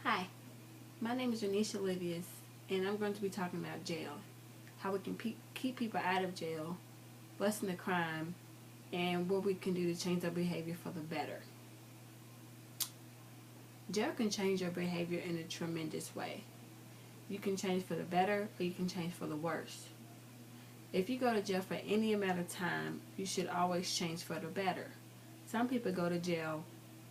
Hi, my name is Renisha Livius, and I'm going to be talking about jail, how we can keep people out of jail, lessen the crime, and what we can do to change their behavior for the better. Jail can change your behavior in a tremendous way. You can change for the better, or you can change for the worse. If you go to jail for any amount of time, you should always change for the better. Some people go to jail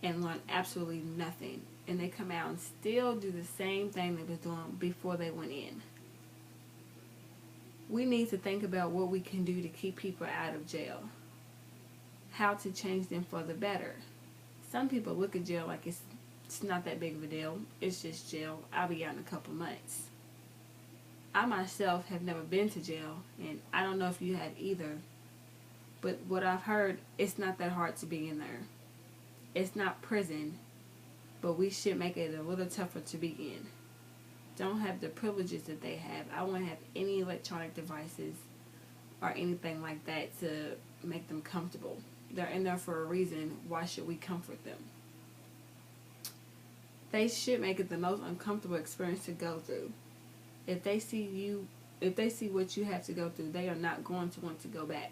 and learn absolutely nothing, and they come out and still do the same thing they was doing before they went in. We need to think about what we can do to keep people out of jail, how to change them for the better. Some people look at jail like it's not that big of a deal. It's just jail. I'll be out in a couple months. I myself have never been to jail, and I don't know if you have either. But what I've heard, it's not that hard to be in there. It's not prison, but we should make it a little tougher to be in. Don't have the privileges that they have. I won't have any electronic devices or anything like that to make them comfortable. They're in there for a reason. Why should we comfort them? They should make it the most uncomfortable experience to go through. If they see what you have to go through, they are not going to want to go back.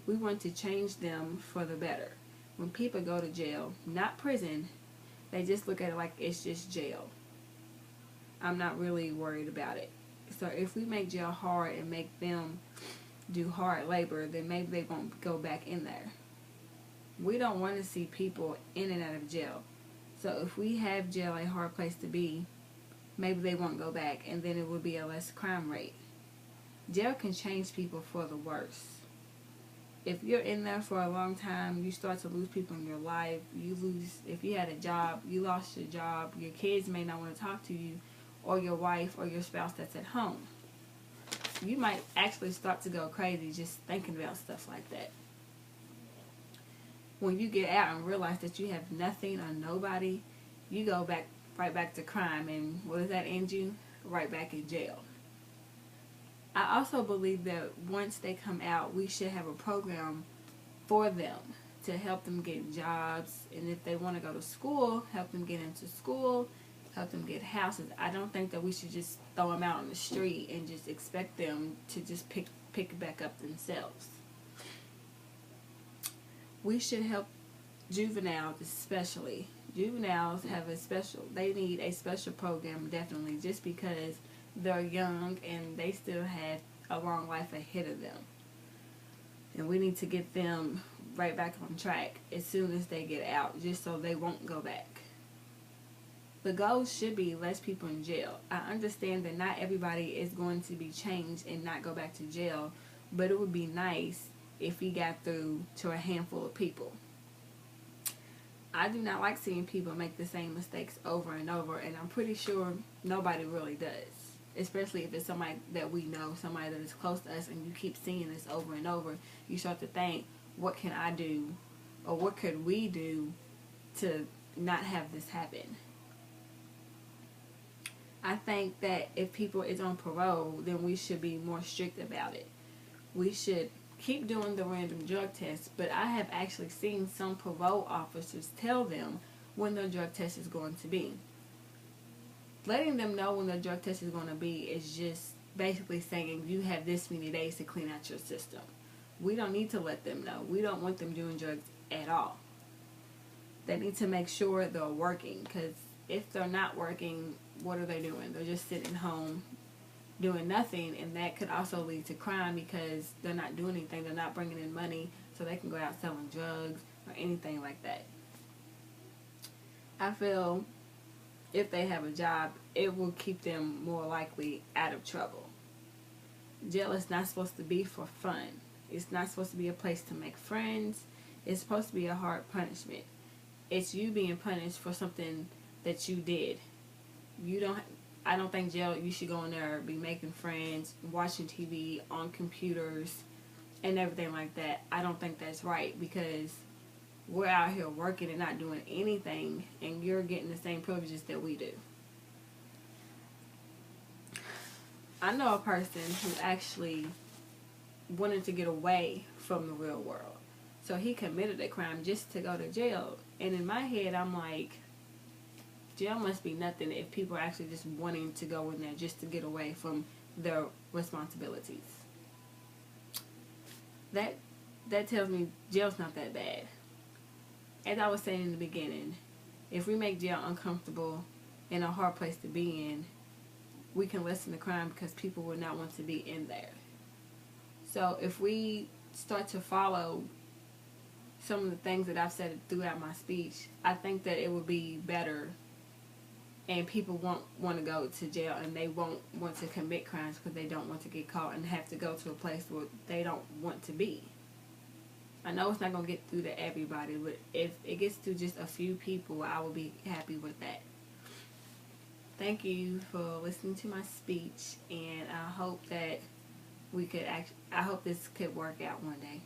We want to change them for the better. When people go to jail, not prison, they just look at it like it's just jail. I'm not really worried about it. So if we make jail hard and make them do hard labor, then maybe they won't go back in there. We don't want to see people in and out of jail. So if we have jail a hard place to be, maybe they won't go back, and then it will be a less crime rate. Jail can change people for the worse. If you're in there for a long time, you start to lose people in your life. If you had a job, you lost your job. Your kids may not want to talk to you, or your wife or your spouse that's at home. You might actually start to go crazy just thinking about stuff like that. When you get out and realize that you have nothing or nobody, you go right back to crime, and what does that end you? Right back in jail. I also believe that once they come out, we should have a program for them to help them get jobs, and if they want to go to school, help them get into school, help them get houses. I don't think that we should just throw them out on the street and just expect them to just pick it back up themselves. We should help juveniles especially. Juveniles they need a special program definitely, just because they're young and they still have a long life ahead of them. And we need to get them right back on track as soon as they get out, just so they won't go back. The goal should be less people in jail. I understand that not everybody is going to be changed and not go back to jail, but it would be nice if we got through to a handful of people. I do not like seeing people make the same mistakes over and over, and I'm pretty sure nobody really does. Especially if it's somebody that we know, somebody that is close to us, and you keep seeing this over and over, you start to think, what can I do, or what could we do to not have this happen? I think that if people is on parole, then we should be more strict about it. We should keep doing the random drug tests, but I have actually seen some parole officers tell them when their drug test is going to be. Letting them know when their drug test is going to be is just basically saying you have this many days to clean out your system. We don't need to let them know. We don't want them doing drugs at all. They need to make sure they're working, because if they're not working, what are they doing? They're just sitting home doing nothing, and that could also lead to crime because they're not doing anything. They're not bringing in money so they can go out selling drugs or anything like that. I feel if they have a job, it will keep them more likely out of trouble. Jail is not supposed to be for fun. It's not supposed to be a place to make friends. It's supposed to be a hard punishment. It's you being punished for something that you did. I don't think jail, you should go in there, be making friends, watching TV, on computers, and everything like that. I don't think that's right, because we're out here working and not doing anything, and you're getting the same privileges that we do. I know a person who actually wanted to get away from the real world. So he committed a crime just to go to jail. And in my head, I'm like, jail must be nothing if people are actually just wanting to go in there just to get away from their responsibilities. That tells me jail's not that bad. As I was saying in the beginning, if we make jail uncomfortable and a hard place to be in, we can lessen the crime because people will not want to be in there. So if we start to follow some of the things that I've said throughout my speech, I think that it would be better, and people won't want to go to jail, and they won't want to commit crimes because they don't want to get caught and have to go to a place where they don't want to be. I know it's not going to get through to everybody, but if it gets to just a few people, I will be happy with that. Thank you for listening to my speech, and I hope that I hope this could work out one day.